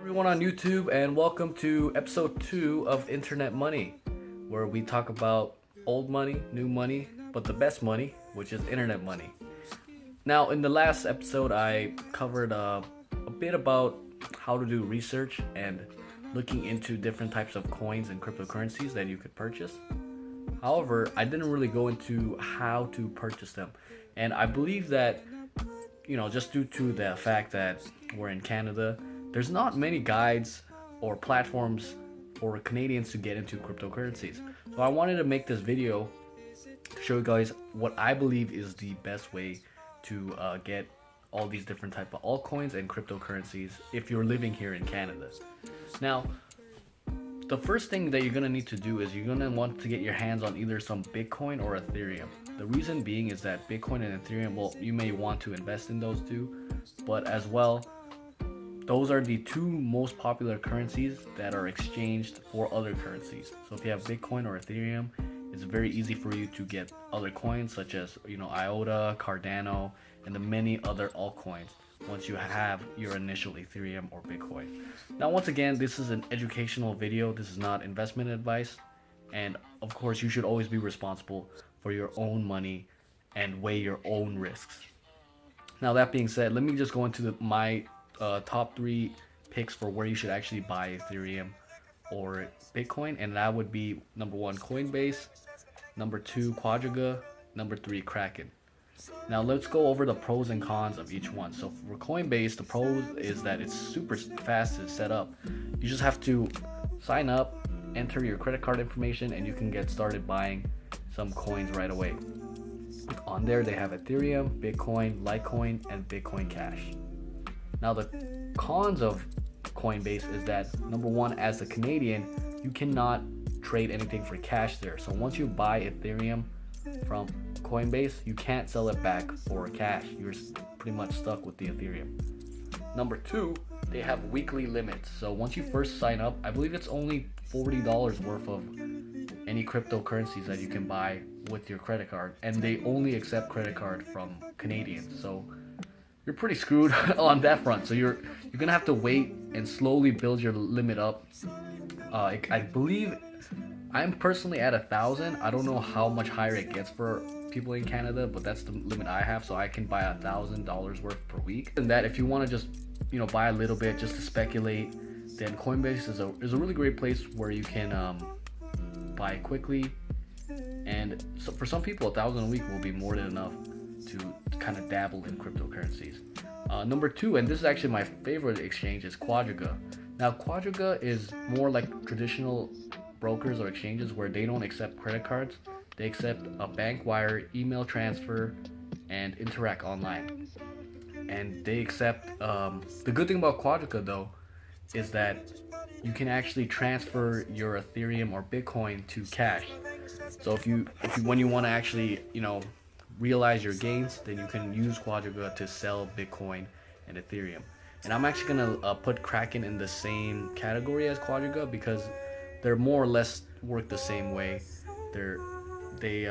Everyone on YouTube, and welcome to episode 2 of Internet Money, where we talk about old money, new money, but the best money, which is internet money. Now, in the last episode, I covered a bit about how to do research and looking into different types of coins and cryptocurrencies that you could purchase. However, I didn't really go into how to purchase them, and I believe that, just due to the fact that we're in Canada, there's not many guides or platforms for Canadians to get into cryptocurrencies. So I wanted to make this video to show you guys what I believe is the best way to get all these different type of altcoins and cryptocurrencies if you're living here in Canada. Now, the first thing that you're going to need to do is you're going to want to get your hands on either some Bitcoin or Ethereum. The reason being is that Bitcoin and Ethereum, well, you may want to invest in those two, but as well, those are the two most popular currencies that are exchanged for other currencies. So if you have Bitcoin or Ethereum, it's very easy for you to get other coins such as IOTA, Cardano, and the many other altcoins once you have your initial Ethereum or Bitcoin. Now, once again, this is an educational video. This is not investment advice. And of course, you should always be responsible for your own money and weigh your own risks. Now, that being said, let me just go into my top 3 picks for where you should actually buy Ethereum or Bitcoin, and that would be number 1, Coinbase, number 2, Quadriga, number 3, Kraken. Now let's go over the pros and cons of each one. So for Coinbase, the pros is that it's super fast to set up. You just have to sign up, enter your credit card information, and you can get started buying some coins right away. On there they have Ethereum, Bitcoin, Litecoin, and Bitcoin Cash. Now the cons of Coinbase is that, number 1, as a Canadian, you cannot trade anything for cash there. So once you buy Ethereum from Coinbase, you can't sell it back for cash. You're pretty much stuck with the Ethereum. Number 2, they have weekly limits. So once you first sign up, I believe it's only $40 worth of any cryptocurrencies that you can buy with your credit card, and they only accept credit card from Canadians. So you're pretty screwed on that front. So you're gonna have to wait and slowly build your limit up. I believe I'm personally at 1,000. I don't know how much higher it gets for people in Canada, but that's the limit I have. So I can buy $1,000 worth per week. And that, if you want to just buy a little bit just to speculate, then Coinbase is a really great place where you can buy quickly. And so for some people, 1,000 a week will be more than enough to kind of dabble in cryptocurrencies. Number 2, and this is actually my favorite exchange, is Quadriga. Now, Quadriga is more like traditional brokers or exchanges where they don't accept credit cards. They accept a bank wire, email transfer, and interact online. And they accept, the good thing about Quadriga though, is that you can actually transfer your Ethereum or Bitcoin to cash. So if you when you want to actually, realize your gains, then you can use Quadriga to sell Bitcoin and Ethereum. And I'm actually gonna put Kraken in the same category as Quadriga because they're more or less work the same way. They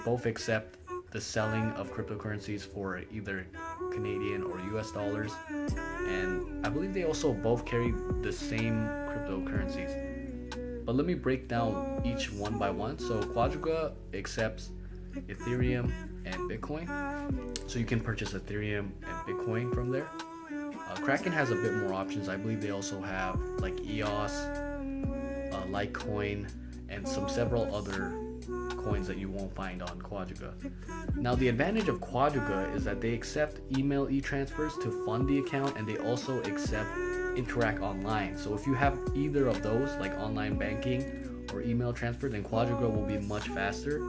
both accept the selling of cryptocurrencies for either Canadian or US dollars, and I believe they also both carry the same cryptocurrencies. But let me break down each one by one. So Quadriga accepts Ethereum and Bitcoin, so you can purchase Ethereum and Bitcoin from there. Kraken has a bit more options. I believe they also have like EOS, Litecoin, and several other coins that you won't find on Quadriga. Now, the advantage of Quadriga is that they accept email e-transfers to fund the account, and they also accept interact online. So if you have either of those, like online banking or email transfer, then Quadriga will be much faster.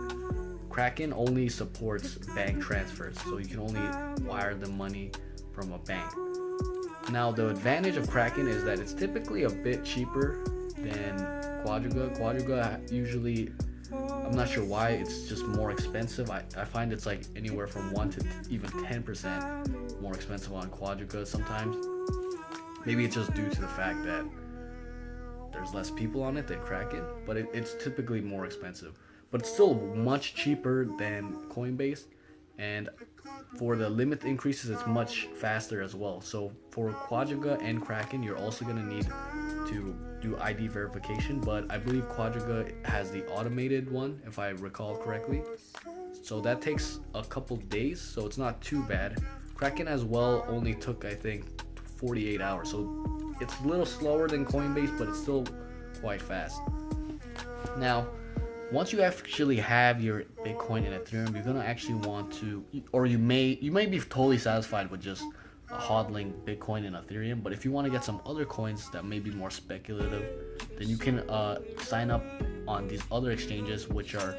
Kraken only supports bank transfers, so you can only wire the money from a bank. Now, the advantage of Kraken is that it's typically a bit cheaper than Quadriga. Quadriga usually, I'm not sure why, it's just more expensive. I find it's like anywhere from 1 to even 10% more expensive on Quadriga sometimes. Maybe it's just due to the fact that there's less people on it than Kraken, but it's typically more expensive. But it's still much cheaper than Coinbase, and for the limit increases, it's much faster as well. So for Quadriga and Kraken, you're also going to need to do ID verification, but I believe Quadriga has the automated one, if I recall correctly. So that takes a couple days, so it's not too bad. Kraken as well only took, I think, 48 hours. So it's a little slower than Coinbase, but it's still quite fast. Now, once you actually have your Bitcoin and Ethereum, you're gonna actually want to, or you may be totally satisfied with just hodling Bitcoin and Ethereum. But if you want to get some other coins that may be more speculative, then you can sign up on these other exchanges, which are,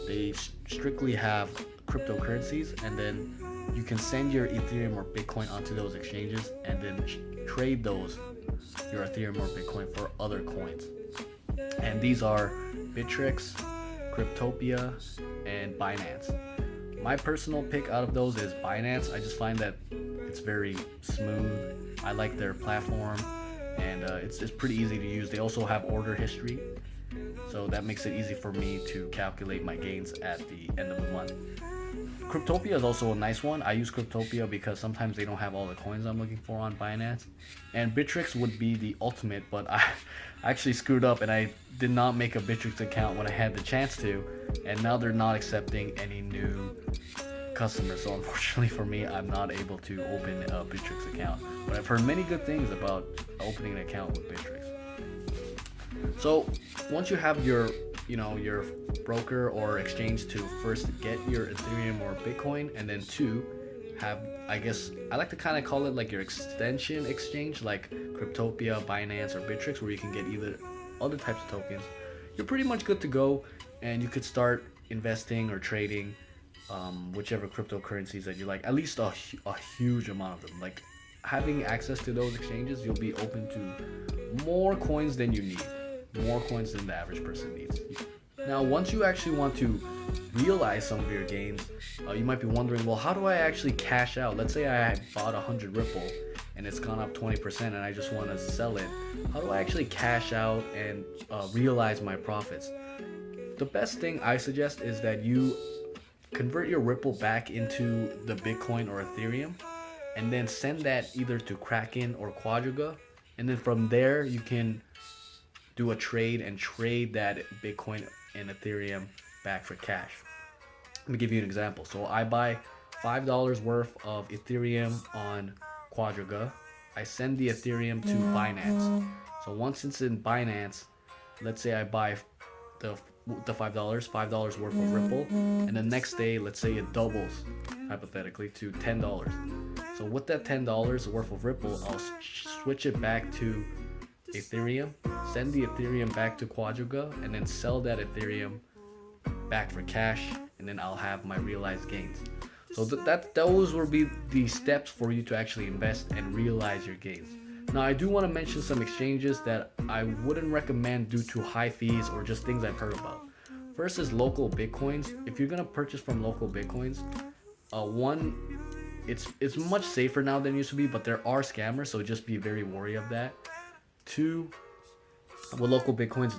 they strictly have cryptocurrencies, and then you can send your Ethereum or Bitcoin onto those exchanges and then trade those, your Ethereum or Bitcoin, for other coins. And these are Bittrex, Cryptopia, and Binance. My personal pick out of those is Binance. I just find that it's very smooth. I like their platform, and it's pretty easy to use. They also have order history, so that makes it easy for me to calculate my gains at the end of the month. Cryptopia is also a nice one. I use Cryptopia because sometimes they don't have all the coins I'm looking for on Binance. And Bittrex would be the ultimate, but I actually screwed up and I did not make a Bittrex account when I had the chance to, and now they're not accepting any new customers. So unfortunately for me, I'm not able to open a Bittrex account. But I've heard many good things about opening an account with Bittrex. So once you have your broker or exchange to first get your Ethereum or Bitcoin, and then to have, I guess I like to kind of call it like your extension exchange, like Cryptopia, Binance, or Bittrex, where you can get either other types of tokens, you're pretty much good to go, and you could start investing or trading whichever cryptocurrencies that you like, at least a huge amount of them. Like, having access to those exchanges, you'll be open to more coins than you need, more coins than the average person needs. Now, once you actually want to realize some of your gains, you might be wondering, well, how do I actually cash out? Let's say I bought 100 Ripple and it's gone up 20% and I just want to sell it. How do I actually cash out and realize my profits? The best thing I suggest is that you convert your Ripple back into the Bitcoin or Ethereum, and then send that either to Kraken or Quadriga, and then from there you can do a trade and trade that Bitcoin and Ethereum back for cash. Let me give you an example. So I buy $5 worth of Ethereum on Quadriga. I send the Ethereum to Binance. So once it's in Binance, let's say I buy the $5 worth of Ripple, and the next day, let's say it doubles hypothetically to $10. So with that $10 worth of Ripple, I'll switch it back to Ethereum, send the Ethereum back to Quadriga, and then sell that Ethereum back for cash, and then I'll have my realized gains. So those will be the steps for you to actually invest and realize your gains. Now, I do want to mention some exchanges that I wouldn't recommend due to high fees or just things I've heard about. First is local Bitcoins. If you're gonna purchase from local Bitcoins, it's much safer now than it used to be, but there are scammers, so just be very wary of that. Two, with local Bitcoins,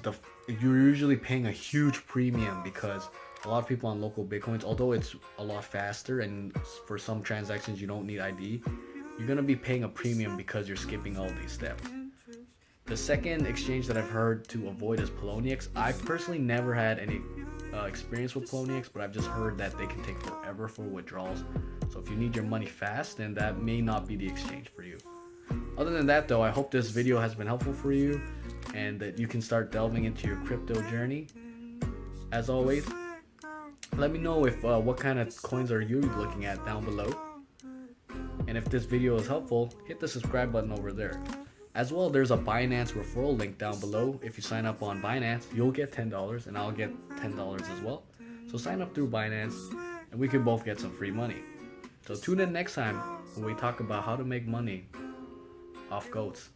you're usually paying a huge premium because a lot of people on local Bitcoins, although it's a lot faster and for some transactions you don't need ID, you're going to be paying a premium because you're skipping all these steps. The second exchange that I've heard to avoid is Poloniex. I've personally never had any experience with Poloniex, but I've just heard that they can take forever for withdrawals. So if you need your money fast, then that may not be the exchange for you. Other than that though, I hope this video has been helpful for you and that you can start delving into your crypto journey. As always, let me know if what kind of coins are you looking at down below. And if this video is helpful, hit the subscribe button over there. As well, there's a Binance referral link down below. If you sign up on Binance, you'll get $10 and I'll get $10 as well. So sign up through Binance and we can both get some free money. So tune in next time when we talk about how to make money off goats.